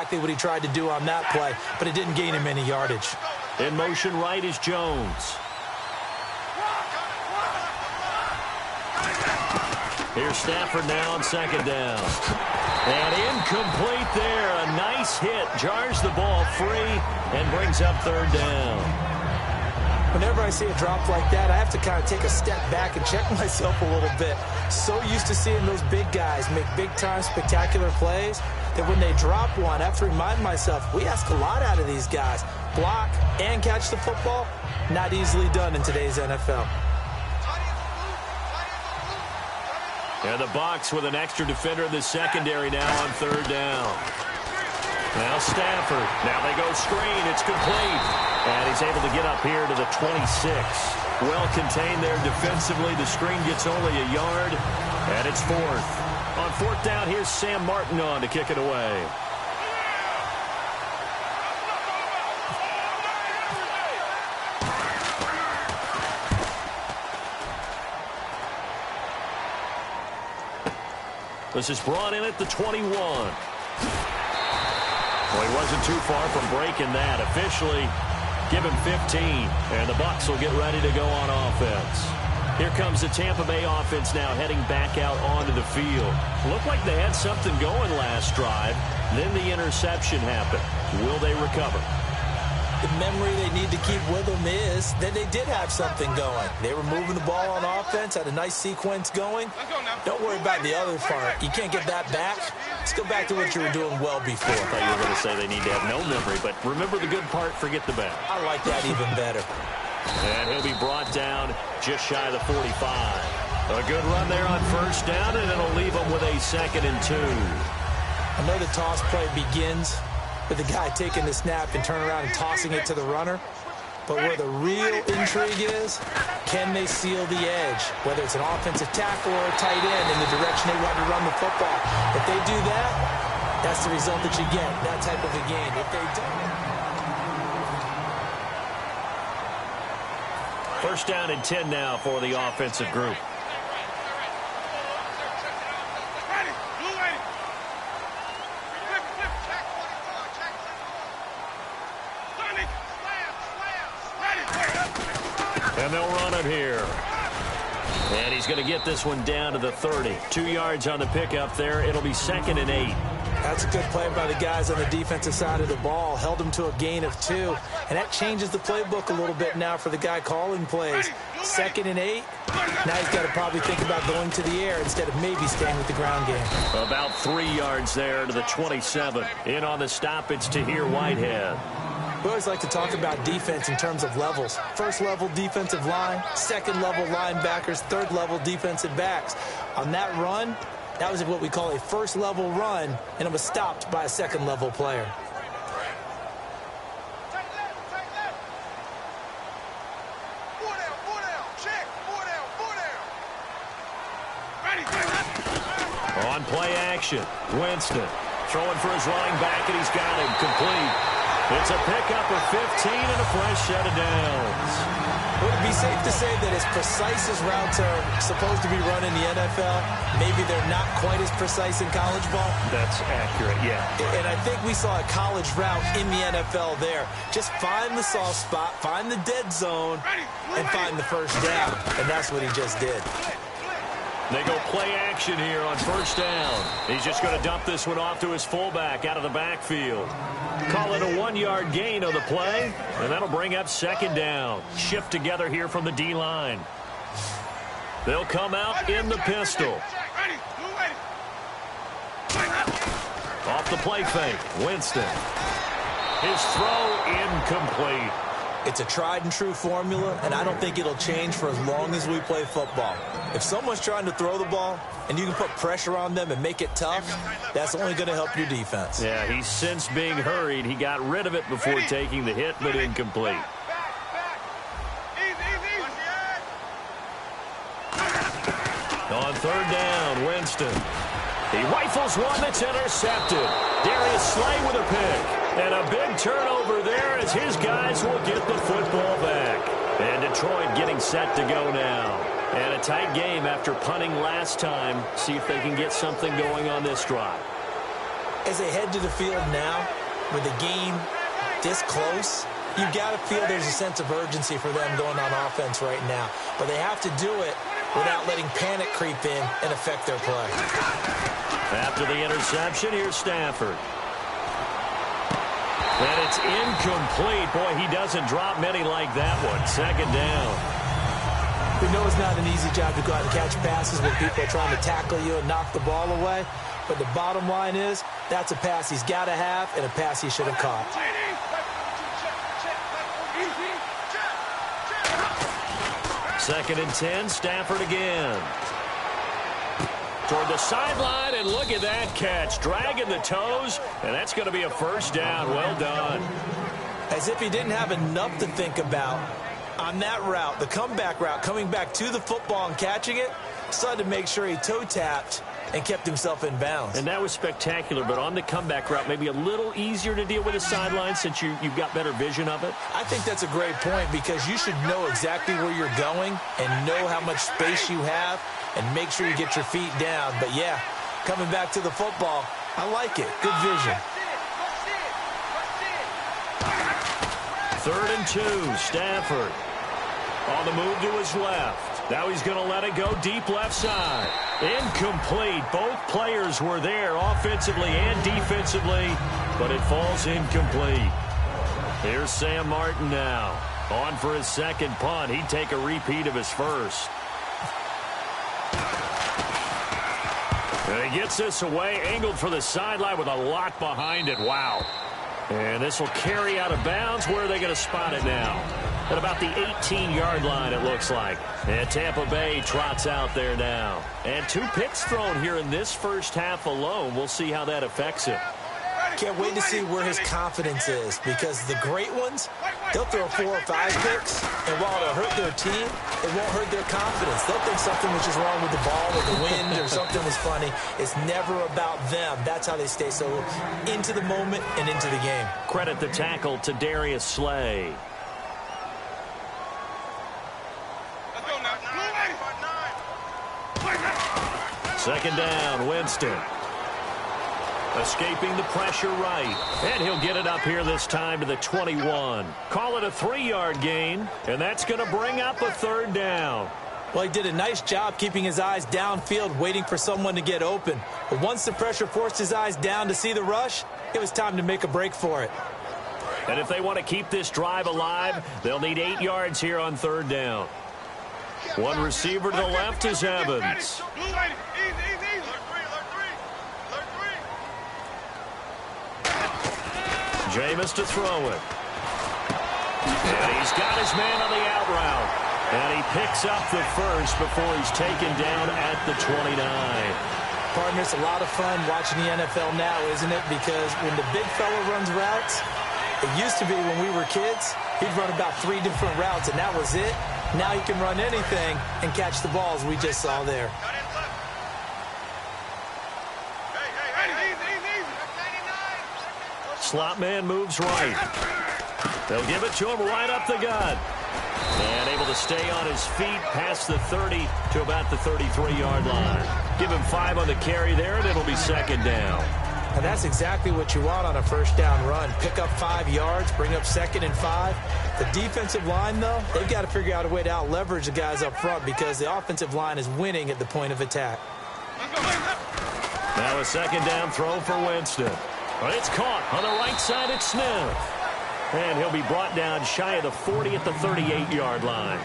exactly what he tried to do on that play, but it didn't gain him any yardage. In motion right is Jones. Here's Stafford now on second down. And incomplete there. A nice hit. Jars the ball free and brings up third down. Whenever I see a drop like that, I have to kind of take a step back and check myself a little bit. So used to seeing those big guys make big-time spectacular plays that when they drop one, I have to remind myself, we ask a lot out of these guys. Block and catch the football, not easily done in today's NFL. And the Bucs with an extra defender in the secondary now on third down. Now Stafford. Now they go screen. It's complete. And he's able to get up here to the 26. Well contained there defensively. The screen gets only a yard. And it's fourth. On fourth down, here's Sam Martin on to kick it away. This is brought in at the 21. Well, he wasn't too far from breaking that. Officially, give him 15. And the Bucs will get ready to go on offense. Here comes the Tampa Bay offense now heading back out onto the field. Looked like they had something going last drive. Then the interception happened. Will they recover? The memory they need to keep with them is that they did have something going. They were moving the ball on offense, had a nice sequence going. Don't worry about the other part. You can't get that back. Let's go back to what you were doing well before. I thought you were going to say they need to have no memory, but remember the good part, forget the bad. I like that even better. And he'll be brought down just shy of the 45. A good run there on first down, and it'll leave them with a 2nd and 2. I know the toss play begins with the guy taking the snap and turn around and tossing it to the runner. But where the real intrigue is, can they seal the edge? Whether it's an offensive tackle or a tight end in the direction they want to run the football. If they do that, that's the result that you get, that type of a game. If they don't. First down and 10 now for the offensive group. And they'll run it here. And he's going to get this one down to the 30. 2 yards on the pickup there. It'll be 2nd and 8. That's a good play by the guys on the defensive side of the ball. Held him to a gain of 2. And that changes the playbook a little bit now for the guy calling plays. 2nd and 8. Now he's got to probably think about going to the air instead of maybe staying with the ground game. About 3 yards there to the 27. In on the stop, it's Tahir Whitehead. We always like to talk about defense in terms of levels. First level defensive line, second level linebackers, third level defensive backs. On that run, that was what we call a first level run, and it was stopped by a second level player. On play action, Winston throwing for his running back, and he's got him complete. It's a pickup of 15 and a fresh set of downs. Would it be safe to say that as precise as routes are supposed to be run in the NFL, maybe they're not quite as precise in college ball? That's accurate, yeah. And I think we saw a college route in the NFL there. Just find the soft spot, find the dead zone, and find the first down. And that's what he just did. They go play action here on first down. He's just going to dump this one off to his fullback out of the backfield. Call it a 1-yard gain on the play, and that'll bring up 2nd down. Shift together here from the D-line. They'll come out in the pistol. Off the play fake, Winston. His throw incomplete. It's a tried-and-true formula, and I don't think it'll change for as long as we play football. If someone's trying to throw the ball and you can put pressure on them and make it tough, that's only going to help your defense. Yeah, he's since being hurried. He got rid of it before taking the hit, but incomplete. On third down, Winston. He rifles one that's intercepted. Darius Slay with a pick. And a big turnover there as his guys will get the football back. And Detroit getting set to go now. And a tight game after punting last time. See if they can get something going on this drive. As they head to the field now, with the game this close, you've got to feel there's a sense of urgency for them going on offense right now. But they have to do it without letting panic creep in and affect their play. After the interception, here's Stafford. And it's incomplete. Boy, he doesn't drop many like that one. Second down. We know it's not an easy job to go out and catch passes when people are trying to tackle you and knock the ball away. But the bottom line is, that's a pass he's got to have and a pass he should have caught. Second and 10, Stafford again. Toward the sideline, and look at that catch. Dragging the toes, and that's going to be a first down. Well done. As if he didn't have enough to think about on that route, the comeback route, coming back to the football and catching it, decided to make sure he toe-tapped and kept himself in bounds. And that was spectacular, but on the comeback route, maybe a little easier to deal with the sideline since you've got better vision of it? I think that's a great point because you should know exactly where you're going and know how much space you have and make sure you get your feet down. But, yeah, coming back to the football, I like it. Good vision. 3rd and 2, Stafford. On the move to his left. Now he's going to let it go deep left side. Incomplete. Both players were there offensively and defensively, but it falls incomplete. Here's Sam Martin now. On for his second punt. He'd take a repeat of his first. And he gets this away, angled for the sideline with a lot behind it. Wow. And this will carry out of bounds. Where are they going to spot it now? At about the 18-yard line, it looks like. And Tampa Bay trots out there now. And 2 picks thrown here in this first half alone. We'll see how that affects him. Can't wait to see where his confidence is because the great ones, they'll throw 4 or 5 picks, and while it'll hurt their team, it won't hurt their confidence. They'll think something was just wrong with the ball or the wind or something was funny. It's never about them. That's how they stay so into the moment and into the game. Credit the tackle to Darius Slay. Second down, Winston. Escaping the pressure right. And he'll get it up here this time to the 21. Call it a 3-yard gain, and that's going to bring up a 3rd down. Well, he did a nice job keeping his eyes downfield, waiting for someone to get open. But once the pressure forced his eyes down to see the rush, it was time to make a break for it. And if they want to keep this drive alive, they'll need 8 yards here on 3rd down. One receiver to the left is Evans. Jameis to throw it. And he's got his man on the out route. And he picks up the first before he's taken down at the 29. Partner, it's a lot of fun watching the NFL now, isn't it? Because when the big fella runs routes, it used to be when we were kids, he'd run about 3 different routes, and that was it. Now he can run anything and catch the balls we just saw there. Slot man moves right. They'll give it to him right up the gut. And able to stay on his feet past the 30 to about the 33-yard line. Give him 5 on the carry there, and it'll be 2nd down. And that's exactly what you want on a first down run. Pick up 5 yards, bring up 2nd and 5. The defensive line, though, they've got to figure out a way to out-leverage the guys up front because the offensive line is winning at the point of attack. Now a 2nd down throw for Winston. But it's caught on the right side at Smith. And he'll be brought down shy of the 40 at the 38-yard line.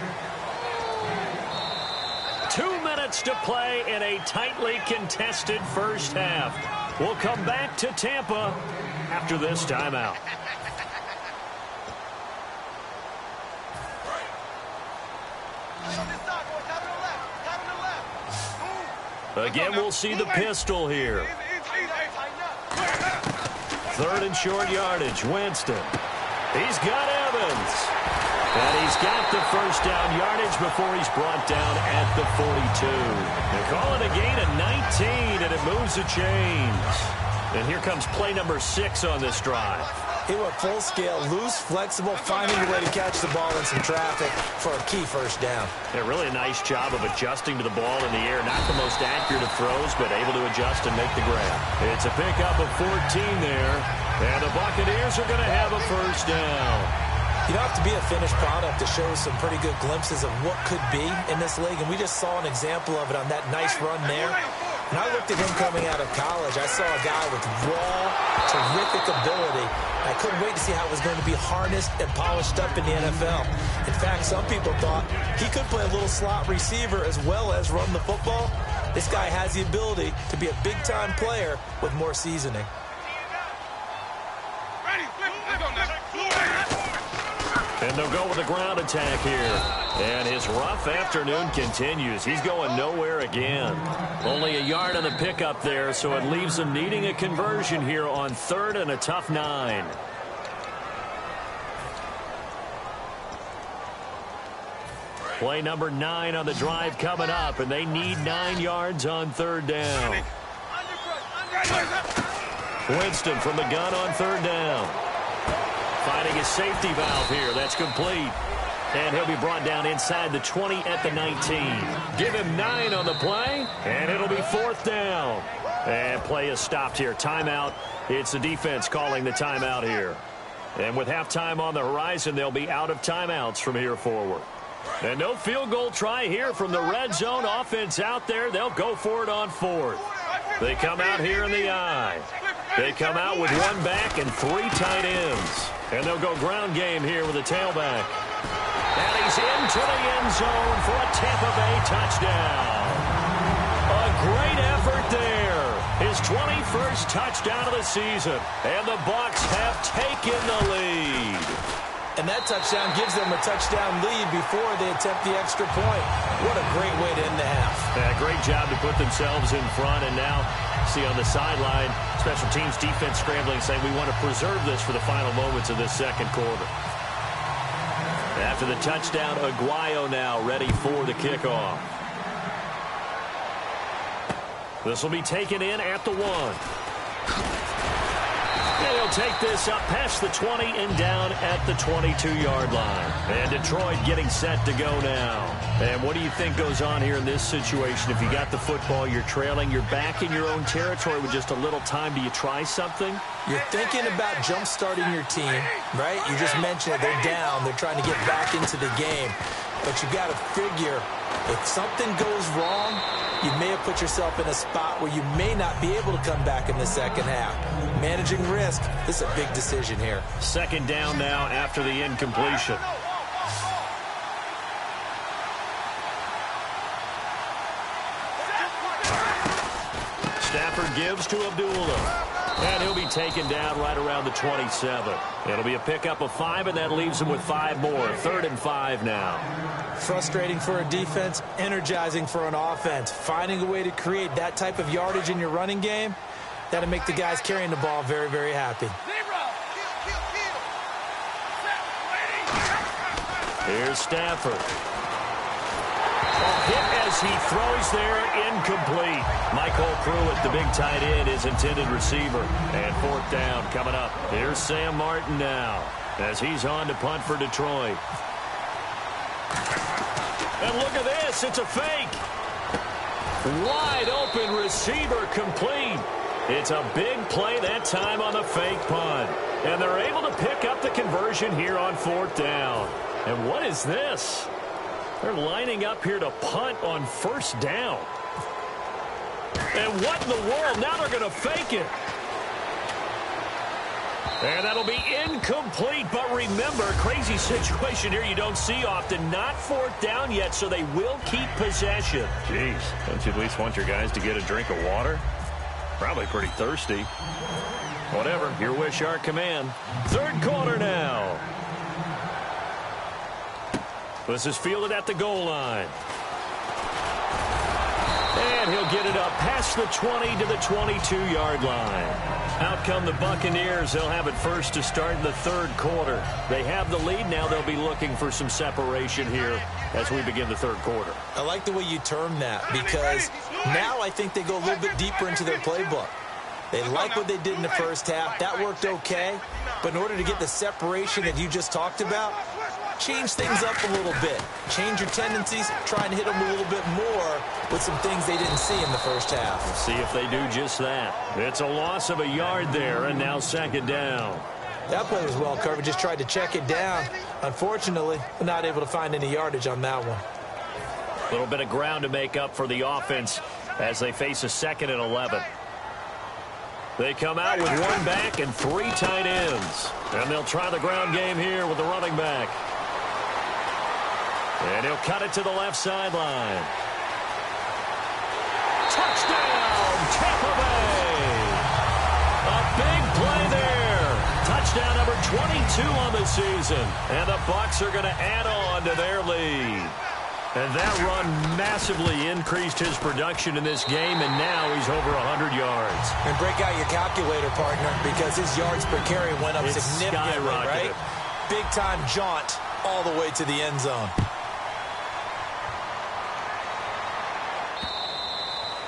2 minutes to play in a tightly contested first half. We'll come back to Tampa after this timeout. Again, we'll see the pistol here. 3rd and short yardage, Winston. He's got Evans. And he's got the first down yardage before he's brought down at the 42. They call it a gain of 19, and it moves the chains. And here comes play number 6 on this drive. He went full scale, loose, flexible, finding a way to catch the ball in some traffic for a key first down. Yeah, really a nice job of adjusting to the ball in the air. Not the most accurate of throws, but able to adjust and make the grab. It's a pickup of 14 there, and the Buccaneers are going to have a first down. You don't have to be a finished product to show some pretty good glimpses of what could be in this league, and we just saw an example of it on that nice run there. When I looked at him coming out of college, I saw a guy with raw, terrific ability. I couldn't wait to see how it was going to be harnessed and polished up in the NFL. In fact, some people thought he could play a little slot receiver as well as run the football. This guy has the ability to be a big-time player with more seasoning. And they'll go with a ground attack here. And his rough afternoon continues. He's going nowhere again. Only a yard on the pickup there, so it leaves him needing a conversion here on 3rd and a tough 9. Play number 9 on the drive coming up, and they need 9 yards on 3rd down. Winston from the gun on 3rd down. Finding his safety valve here. That's complete. And he'll be brought down inside the 20 at the 19. Give him 9 on the play, and it'll be 4th down. And play is stopped here. Timeout. It's the defense calling the timeout here. And with halftime on the horizon, they'll be out of timeouts from here forward. And no field goal try here from the red zone. Offense out there. They'll go for it on 4th. They come out here in the I. They come out with 1 back and 3 tight ends. And they'll go ground game here with a tailback. And he's into the end zone for a Tampa Bay touchdown. A great effort there. His 21st touchdown of the season. And the Bucs have taken the lead. And that touchdown gives them a touchdown lead before they attempt the extra point. What a great way to end the half. Yeah, great job to put themselves in front. And now, see on the sideline, special teams defense scrambling, saying we want to preserve this for the final moments of this second quarter. After the touchdown, Aguayo now ready for the kickoff. This will be taken in at the 1. And he'll take this up past the 20 and down at the 22-yard line. And Detroit getting set to go now. And what do you think goes on here in this situation? If you got the football, you're trailing, you're back in your own territory with just a little time. Do you try something? You're thinking about jump-starting your team, right? You just mentioned it. They're down. They're trying to get back into the game. But you got to figure, if something goes wrong, you may have put yourself in a spot where you may not be able to come back in the second half. Managing risk, this is a big decision here. 2nd down now after the incompletion. Stafford gives to Abdullah. And he'll be taken down right around the 27. It'll be a pickup of 5, and that leaves him with 5 more. 3rd and 5 now. Frustrating for a defense, energizing for an offense. Finding a way to create that type of yardage in your running game, that'll make the guys carrying the ball very, very happy. Here's Stafford. Hit as he throws there, incomplete. Michael Pruitt, the big tight end, his intended receiver. And 4th down coming up. Here's Sam Martin now as he's on to punt for Detroit. And look at this, it's a fake. Wide open receiver complete. It's a big play that time on the fake punt. And they're able to pick up the conversion here on 4th down. And what is this? They're lining up here to punt on 1st down. And what in the world? Now they're going to fake it. And that'll be incomplete. But remember, crazy situation here you don't see often. Not 4th down yet, so they will keep possession. Jeez, don't you at least want your guys to get a drink of water? Probably pretty thirsty. Whatever, your wish, our command. 3rd quarter now. This is fielded at the goal line. And he'll get it up past the 20 to the 22-yard line. Out come the Buccaneers. They'll have it first to start in the 3rd quarter. They have the lead. Now they'll be looking for some separation here as we begin the 3rd quarter. I like the way you term that, because now I think they go a little bit deeper into their playbook. They like what they did in the first half. That worked okay. But in order to get the separation that you just talked about, change things up a little bit. Change your tendencies. Try and hit them a little bit more with some things they didn't see in the first half. We'll see if they do just that. It's a loss of a yard there, and now second down. That play was well covered. Just tried to check it down. Unfortunately, not able to find any yardage on that one. A little bit of ground to make up for the offense as they face a 2nd and 11. They come out with one back and 3 tight ends. And they'll try the ground game here with the running back. And he'll cut it to the left sideline. Touchdown, Tampa Bay! A big play there. Touchdown number 22 on the season. And the Bucs are going to add on to their lead. And that run massively increased his production in this game, and now he's over 100 yards. And break out your calculator, partner, because his yards per carry went up significantly, right? Big-time jaunt all the way to the end zone.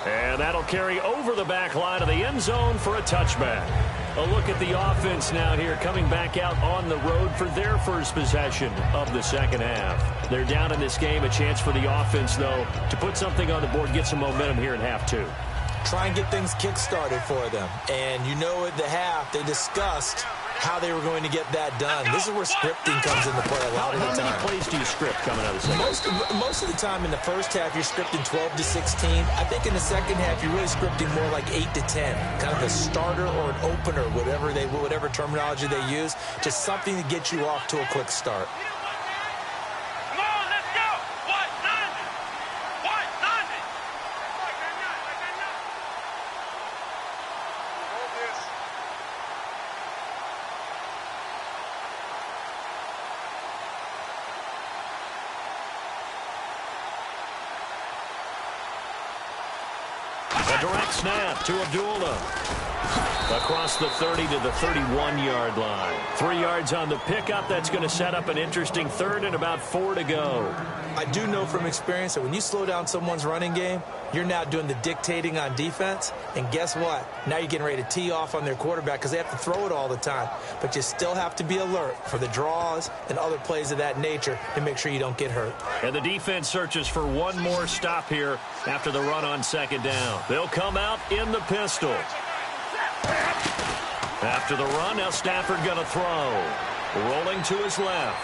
And that'll carry over the back line of the end zone for a touchback. A look at the offense now here, coming back out on the road for their first possession of the second half. They're down in this game. A chance for the offense, though, to put something on the board, get some momentum here in half 2. Try and get things kick-started for them. And you know at the half, they discussed how they were going to get that done. This is where scripting comes into play a lot of the time. How many plays do you script coming out of the second half? Most of the time in the first half, you're scripting 12 to 16. I think in the second half, you're really scripting more like 8 to 10. Kind of a starter or an opener, whatever terminology they use. Just something to get you off to a quick start. A direct snap to Abdullah. Across the 30 to the 31-yard line. 3 yards on the pickup. That's going to set up an interesting 3rd and about 4 to go. I do know from experience that when you slow down someone's running game, you're now doing the dictating on defense. And guess what? Now you're getting ready to tee off on their quarterback because they have to throw it all the time. But you still have to be alert for the draws and other plays of that nature to make sure you don't get hurt. And the defense searches for one more stop here after the run on second down. They'll come out in the pistol. After the run, now Stafford going to throw. Rolling to his left.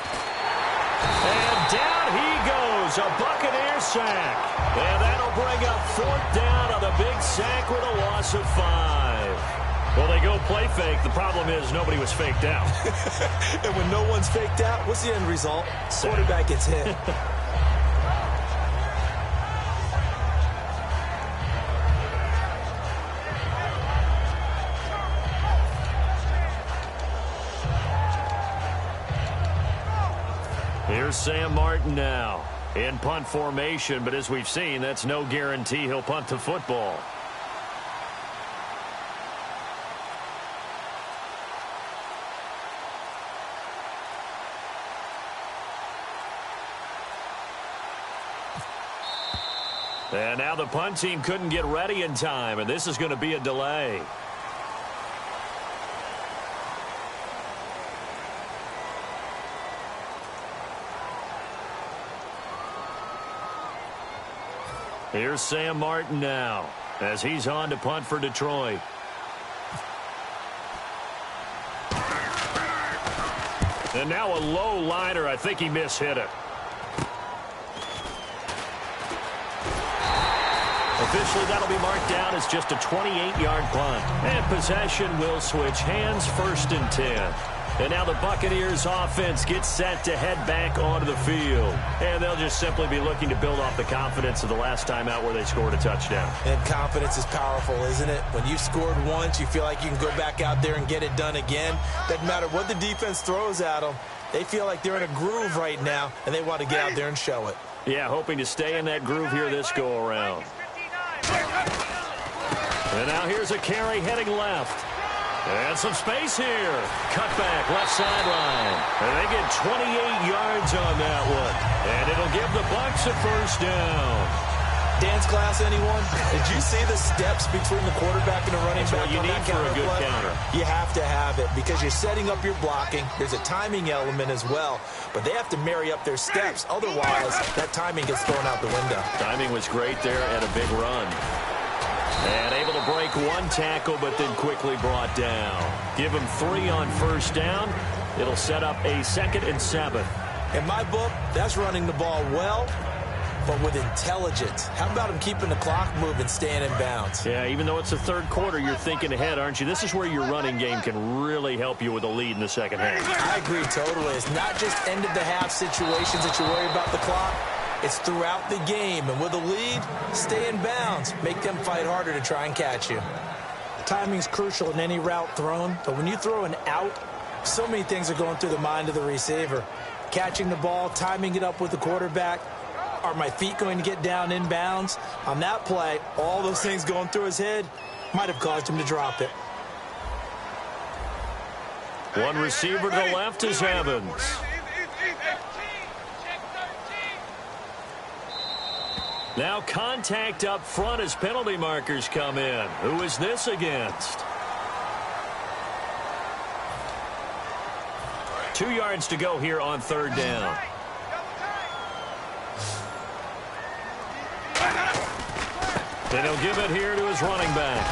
And down he goes. A Buccaneer sack. And that'll bring up 4th down on the big sack with a loss of 5. Well, they go play fake. The problem is nobody was faked out. And when no one's faked out, what's the end result? Quarterback gets hit. Here's Sam Martin now in punt formation, but as we've seen, that's no guarantee he'll punt the football. And now the punt team couldn't get ready in time, and this is going to be a delay. Here's Sam Martin now as he's on to punt for Detroit. And now a low liner. I think he mishit it. Officially, that'll be marked down as just a 28-yard punt. And possession will switch hands, 1st and 10. And now the Buccaneers offense gets set to head back onto the field. And they'll just simply be looking to build off the confidence of the last time out where they scored a touchdown. And confidence is powerful, isn't it? When you've scored once, you feel like you can go back out there and get it done again. Doesn't matter what the defense throws at them. They feel like they're in a groove right now, and they want to get out there and show it. Yeah, hoping to stay in that groove here this go-around. And now here's a carry heading left. And some space here. Cut back, left sideline. And they get 28 yards on that one. And it'll give the Bucs a 1st down. Dance class, anyone? Did you see the steps between the quarterback and the running back? What you need for a good counter. You have to have it because you're setting up your blocking. There's a timing element as well, but they have to marry up their steps. Otherwise, that timing gets thrown out the window. Timing was great there and a big run. And able to break one tackle, but then quickly brought down. Give him 3 on first down. It'll set up a 2nd and 7. In my book, that's running the ball well, but with intelligence. How about him keeping the clock moving, staying in bounds? Yeah, even though it's the third quarter, you're thinking ahead, aren't you? This is where your running game can really help you with a lead in the second half. I agree totally. It's not just end-of-the-half situations that you worry about the clock. It's throughout the game. And with a lead, stay in bounds. Make them fight harder to try and catch you. Timing's crucial in any route thrown, but when you throw an out, so many things are going through the mind of the receiver. Catching the ball, timing it up with the quarterback. Are my feet going to get down in bounds? On that play, all those things going through his head might have caused him to drop it. One receiver to the left is Evans. Now contact up front as penalty markers come in. Who is this against? 2 yards to go here on third down. Then he'll give it here to his running back.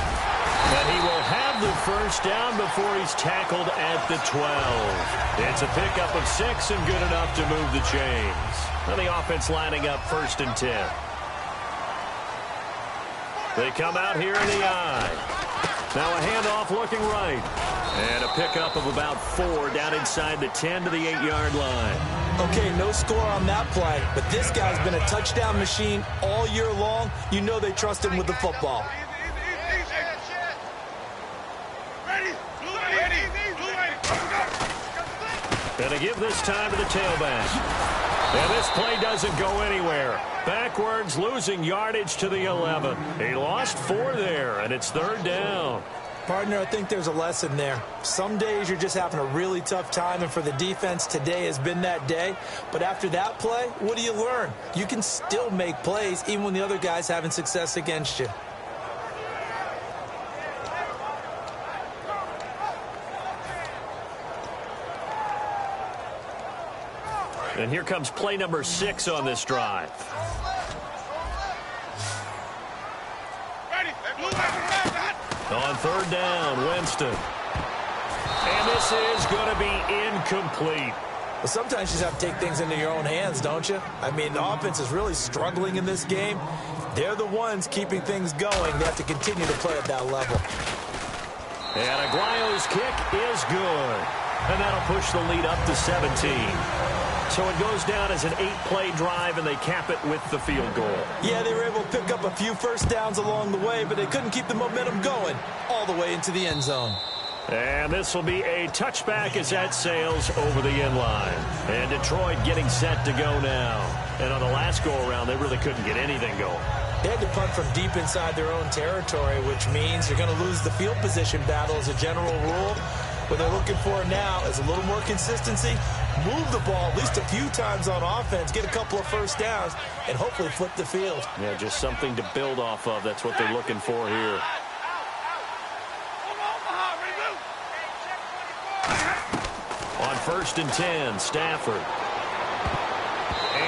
And he will have the first down before he's tackled at the 12. It's a pickup of 6 and good enough to move the chains. And the offense lining up 1st and 10. They come out here in the eye. Now a handoff looking right. And a pickup of about 4 down inside the 10 to the 8-yard line. Okay, no score on that play, but this guy's been a touchdown machine all year long. You know they trust him with the football. Gonna give this time to the tailback. And this play doesn't go anywhere. Backwards, losing yardage to the 11. He lost 4 there, and it's third down. Partner, I think there's a lesson there. Some days you're just having a really tough time, and for the defense, today has been that day. But after that play, what do you learn? You can still make plays even when the other guy's having success against you. And here comes play number 6 on this drive. On third down, Winston. And this is going to be incomplete. Well, sometimes you just have to take things into your own hands, don't you? I mean, the offense is really struggling in this game. They're the ones keeping things going. They have to continue to play at that level. And Aguayo's kick is good. And that'll push the lead up to 17. So it goes down as an 8-play drive, and they cap it with the field goal. Yeah, they were able to pick up a few first downs along the way, but they couldn't keep the momentum going all the way into the end zone. And this will be a touchback as that sails over the end line. And Detroit getting set to go now. And on the last go-around, they really couldn't get anything going. They had to punt from deep inside their own territory, which means you're going to lose the field position battle as a general rule. What they're looking for now is a little more consistency, move the ball at least a few times on offense, get a couple of first downs, and hopefully flip the field. Yeah, just something to build off of. That's what they're looking for here. On 1st and 10, Stafford.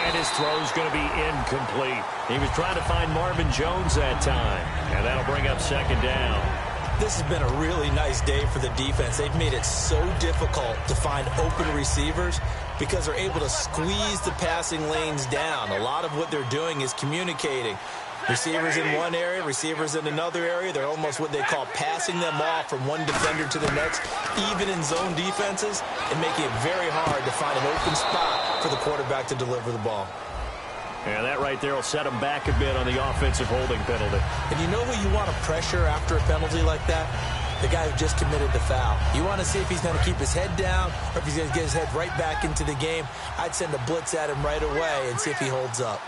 And his throw's going to be incomplete. He was trying to find Marvin Jones that time, and that'll bring up 2nd down. This has been a really nice day for the defense. They've made it so difficult to find open receivers because they're able to squeeze the passing lanes down. A lot of what they're doing is communicating. Receivers in one area, receivers in another area. They're almost what they call passing them off from one defender to the next, even in zone defenses, and making it very hard to find an open spot for the quarterback to deliver the ball. And that right there will set them back a bit on the offensive holding penalty. And you know who you want to pressure after a penalty like that? The guy who just committed the foul. You want to see if he's going to keep his head down or if he's going to get his head right back into the game. I'd send a blitz at him right away and see if he holds up.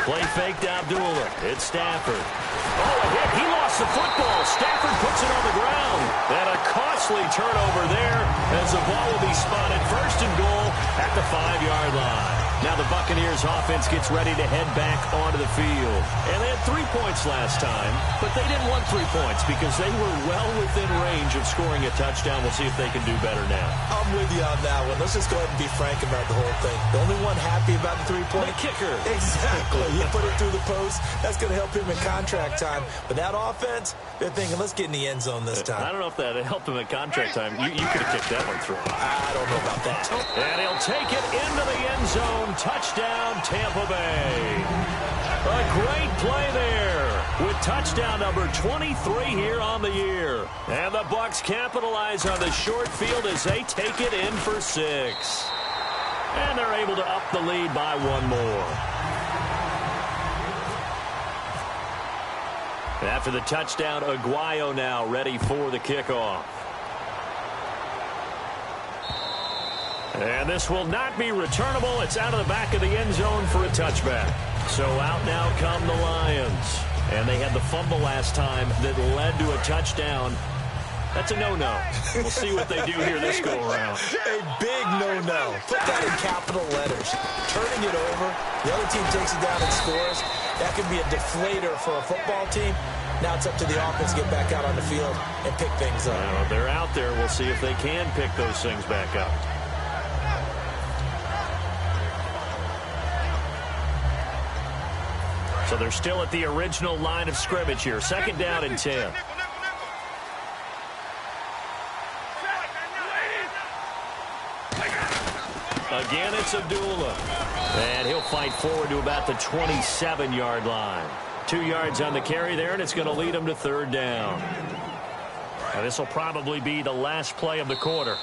Play fake to Abdullah. It's Stafford. Oh, a hit. He lost lost the football. Stafford puts it on the ground. And a costly turnover there as the ball will be spotted first and goal at the 5-yard line. Now the Buccaneers offense gets ready to head back onto the field. And they had 3 points last time, but they didn't want 3 points because they were well within range of scoring a touchdown. We'll see if they can do better now. I'm with you on that one. Let's just go ahead and be frank about the whole thing. The only one happy about the 3-point kicker. Exactly. You put it through the post. That's going to help him in contract time. But that offense, they're thinking, let's get in the end zone this time. I don't know if that helped him in contract time. You could have kicked that one through. I don't know about that. And he'll take it into the end zone. Touchdown, Tampa Bay. A great play there with touchdown number 23 here on the year. And the Bucs capitalize on the short field as they take it in for 6. And they're able to up the lead by 1 more. After the touchdown, Aguayo now ready for the kickoff. And this will not be returnable. It's out of the back of the end zone for a touchback. So out now come the Lions. And they had the fumble last time that led to a touchdown. That's a no-no. We'll see what they do here this go-around. A big no-no. Put that in capital letters. Turning it over, the other team takes it down and scores. That could be a deflator for a football team. Now it's up to the offense to get back out on the field and pick things up. Well, they're out there. We'll see if they can pick those things back up. So they're still at the original line of scrimmage here. 2nd down and 10. Again, it's Abdullah. And he'll fight forward to about the 27-yard line. 2 yards on the carry there, and it's going to lead him to 3rd down. Now, this will probably be the last play of the quarter.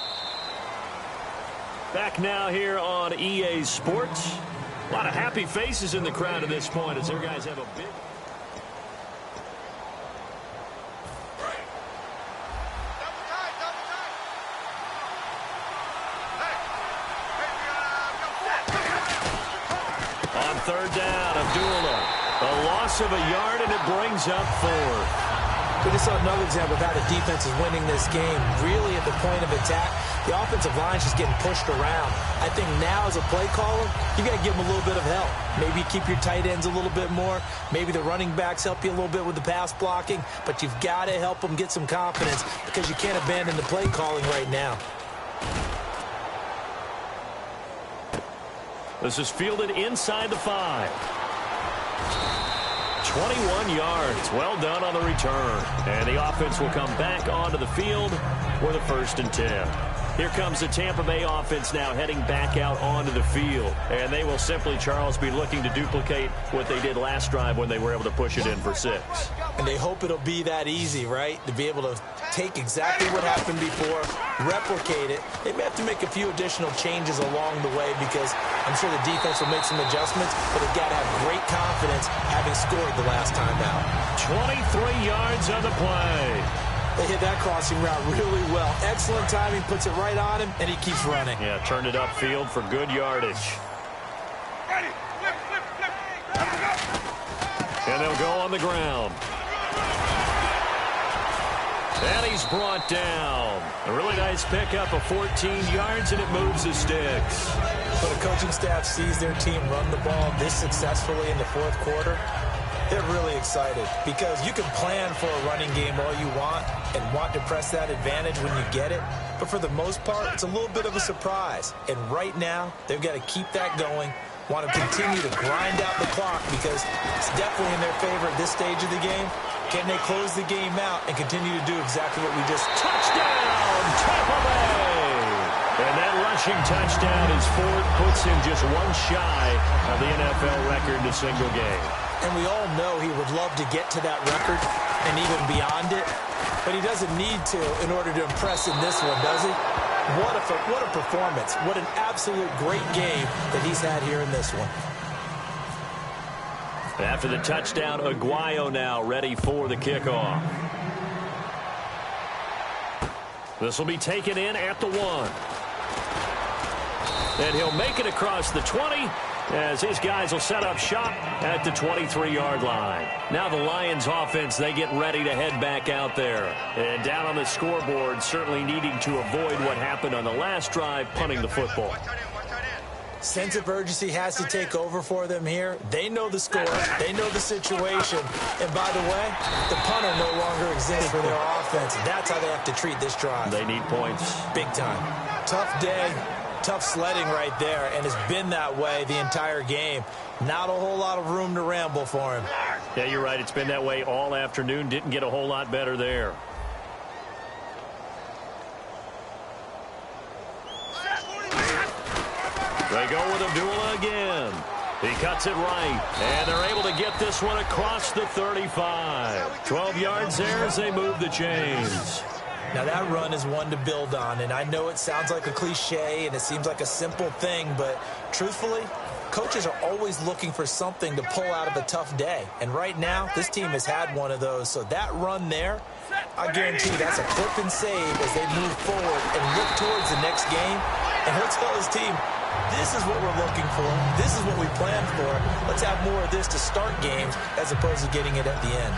Back now here on EA Sports. A lot of happy faces in the crowd at this point as their guys have a big... On 3rd down, Abdullah. A loss of a yard, and it brings up 4th. We just saw another example of how the defense is winning this game. Really at the point of attack, the offensive line's just getting pushed around. I think now as a play caller, you got to give them a little bit of help. Maybe keep your tight ends a little bit more. Maybe the running backs help you a little bit with the pass blocking. But you've got to help them get some confidence because you can't abandon the play calling right now. This is fielded inside the 5. 21 yards. Well done on the return. And the offense will come back onto the field for the 1st and 10. Here comes the Tampa Bay offense now heading back out onto the field. And they will simply, Charles, be looking to duplicate what they did last drive when they were able to push it in for 6. And they hope it'll be that easy, right? To be able to take exactly what happened before, replicate it. They may have to make a few additional changes along the way because I'm sure the defense will make some adjustments, but they've got to have great confidence having scored the last time out. 23 yards on the play. They hit that crossing route really well. Excellent timing, puts it right on him, and he keeps running. Yeah, turned it upfield for good yardage. And they'll go on the ground. And he's brought down. A really nice pickup of 14 yards, and it moves the sticks. When a coaching staff sees their team run the ball this successfully in the 4th quarter, they're really excited because you can plan for a running game all you want and want to press that advantage when you get it. But for the most part, it's a little bit of a surprise. And right now, they've got to keep that going, want to continue to grind out the clock because it's definitely in their favor at this stage of the game. Can they close the game out and continue to do exactly what we just... Touchdown, Tampa Bay! And that rushing touchdown is Ford puts him just one shy of the NFL record in a single game. And we all know he would love to get to that record and even beyond it, but he doesn't need to in order to impress in this one, does he? What a performance. What an absolute great game that he's had here in this one. After the touchdown, Aguayo now ready for the kickoff. This will be taken in at the 1. And he'll make it across the 20 as these guys will set up shop at the 23-yard line. Now the Lions offense, they get ready to head back out there. And down on the scoreboard, certainly needing to avoid what happened on the last drive, punting the football. Sense of urgency has to take over for them here. They know the score. They know the situation. And by the way, the punter no longer exists for their offense. That's how they have to treat this drive. They need points. Big time. Tough day, tough sledding right there, and it's been that way the entire game. Not a whole lot of room to ramble for him. Yeah, you're right. It's been that way all afternoon. Didn't get a whole lot better there. They go with Abdullah again. He cuts it right, and they're able to get this one across the 35. 12 yards there as they move the chains. Now that run is one to build on, and I know it sounds like a cliche and it seems like a simple thing, but truthfully, coaches are always looking for something to pull out of a tough day. And right now, this team has had one of those. So that run there, I guarantee that's a clip and save as they move forward and look towards the next game. And he'll tell his team, this is what we're looking for. This is what we planned for. Let's have more of this to start games as opposed to getting it at the end.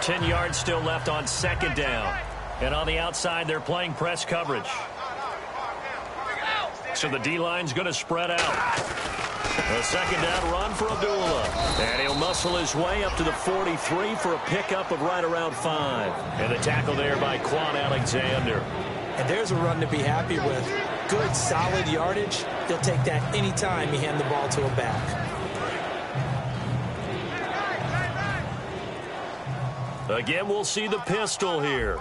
10 yards still left on second down. And on the outside, they're playing press coverage. So the D-line's going to spread out. A second down run for Abdullah. And he'll muscle his way up to the 43 for a pickup of right around 5. And the tackle there by Quan Alexander. And there's a run to be happy with. Good, solid yardage. They'll take that anytime you hand the ball to a back. Again, we'll see the pistol here.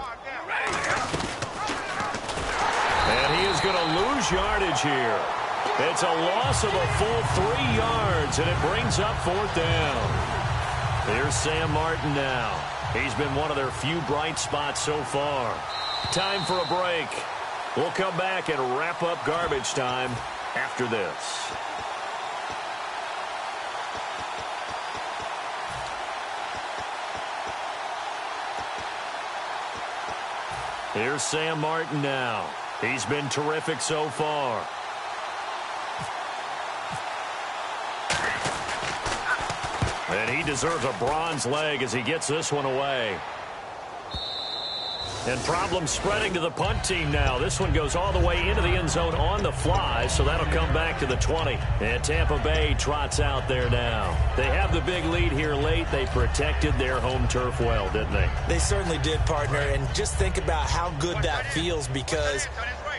And he is going to lose yardage here. It's a loss of a full 3 yards, and it brings up fourth down. Here's Sam Martin now. He's been one of their few bright spots so far. Time for a break. We'll come back and wrap up garbage time after this. Here's Sam Martin now. He's been terrific so far. And he deserves a bronze leg as he gets this one away. And problems spreading to the punt team now. This one goes all the way into the end zone on the fly, so that'll come back to the 20. And Tampa Bay trots out there now. They have the big lead here late. They protected their home turf well, didn't they? They certainly did, partner. And just think about how good that feels, because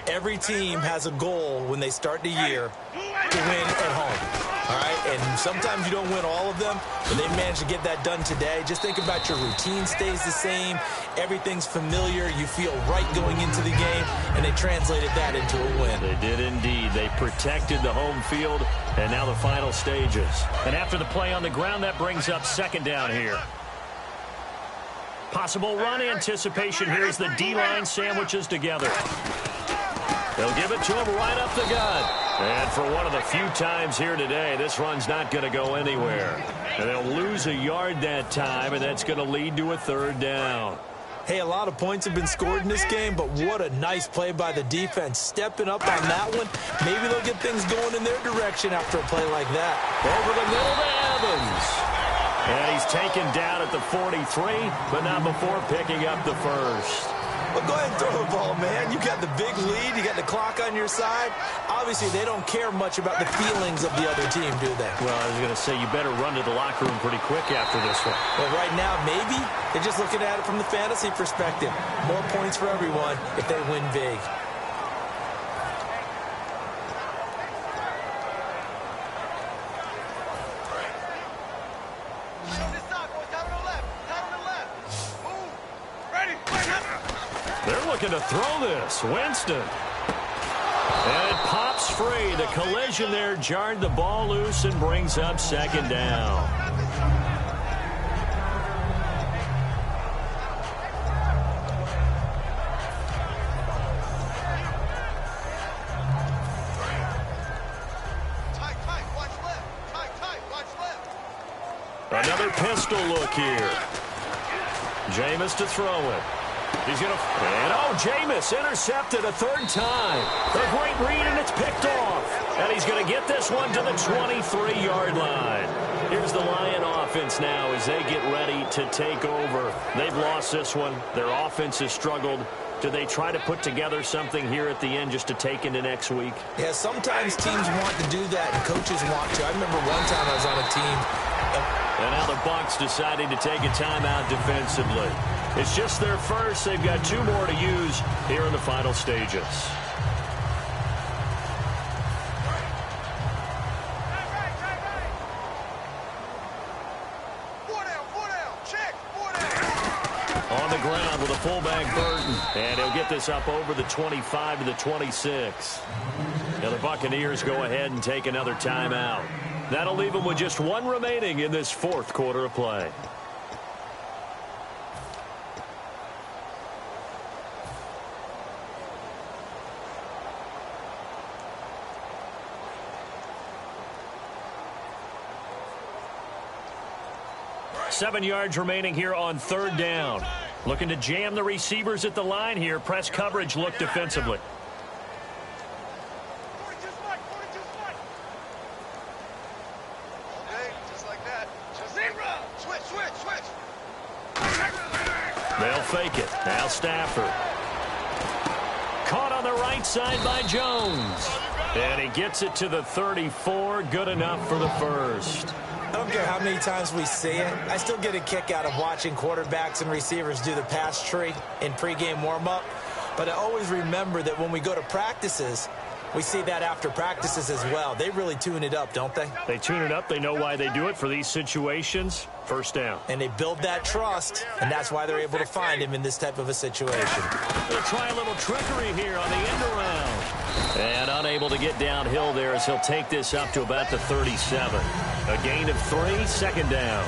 every team has a goal when they start the year to win at home. All right, and sometimes you don't win all of them, but they managed to get that done today. Just think about your routine stays the same. Everything's familiar. You feel right going into the game, and they translated that into a win. They did indeed. They protected the home field, and now the final stages. And after the play on the ground, that brings up second down here. Possible run anticipation here as the D-line sandwiches together. They'll give it to him right up the gut. And for one of the few times here today, this run's not going to go anywhere. And they'll lose a yard that time, and that's going to lead to a third down. Hey, a lot of points have been scored in this game, but what a nice play by the defense. Stepping up on that one, maybe they'll get things going in their direction after a play like that. Over the middle to Evans. And he's taken down at the 43, but not before picking up the first. Well, go ahead and throw the ball, man. You got the big lead. You got the clock on your side. Obviously, they don't care much about the feelings of the other team, do they? Well, I was going to say, you better run to the locker room pretty quick after this one. Well, right now, maybe they're just looking at it from the fantasy perspective. More points for everyone if they win big. They're looking to throw this. Winston. And it pops free. The collision there jarred the ball loose and brings up second down. Another pistol look here. Jameis to throw it. He's going to, and Jameis intercepted a third time. A great read, and it's picked off. And he's going to get this one to the 23-yard line. Here's the Lion offense now as they get ready to take over. They've lost this one. Their offense has struggled. Do they try to put together something here at the end just to take into next week? Yeah, sometimes teams want to do that and coaches want to. I remember one time I was on a team. And now the Bucs deciding to take a timeout defensively. It's just their first. They've got 2 more to use here in the final stages. On the ground with a fullback Burton. And he'll get this up over the 25 to the 26. Now the Buccaneers go ahead and take another timeout. That'll leave them with just 1 remaining in this 4th quarter of play. Seven yards remaining here on 3rd down. Looking to jam the receivers at the line here. Press coverage look defensively. They'll fake it. Now Stafford. Caught on the right side by Jones. And he gets it to the 34. Good enough for the first. I don't care how many times we see it. I still get a kick out of watching quarterbacks and receivers do the pass tree in pregame warm-up. But I always remember that when we go to practices, we see that after practices as well. They really tune it up, don't they? They tune it up. They know why they do it for these situations. First down. And they build that trust, and that's why they're able to find him in this type of a situation. They'll try a little trickery here on the end around. And unable to get downhill there as he'll take this up to about the 37. A gain of 3, 2nd down.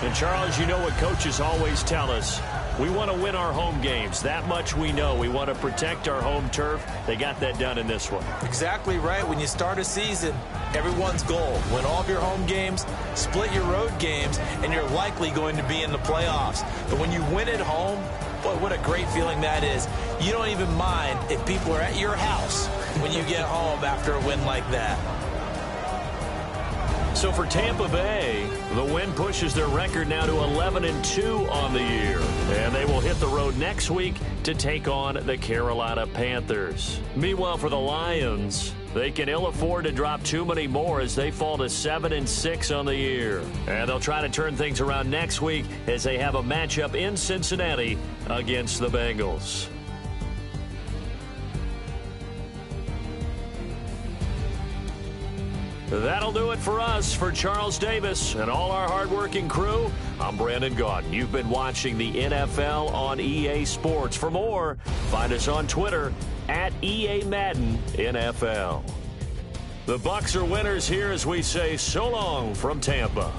And Charles, you know what coaches always tell us. We want to win our home games. That much we know. We want to protect our home turf. They got that done in this one. Exactly right. When you start a season, everyone's goal, win all of your home games, split your road games, and you're likely going to be in the playoffs. But when you win at home, boy, what a great feeling that is. You don't even mind if people are at your house when you get home after a win like that. So for Tampa Bay, the win pushes their record now to 11-2 on the year. And they will hit the road next week to take on the Carolina Panthers. Meanwhile, for the Lions, they can ill afford to drop too many more as they fall to 7-6 on the year. And they'll try to turn things around next week as they have a matchup in Cincinnati against the Bengals. That'll do it for us. For Charles Davis and all our hardworking crew, I'm Brandon Gaudin. You've been watching the NFL on EA Sports. For more, find us on Twitter at EA Madden NFL. The Bucs are winners here as we say so long from Tampa.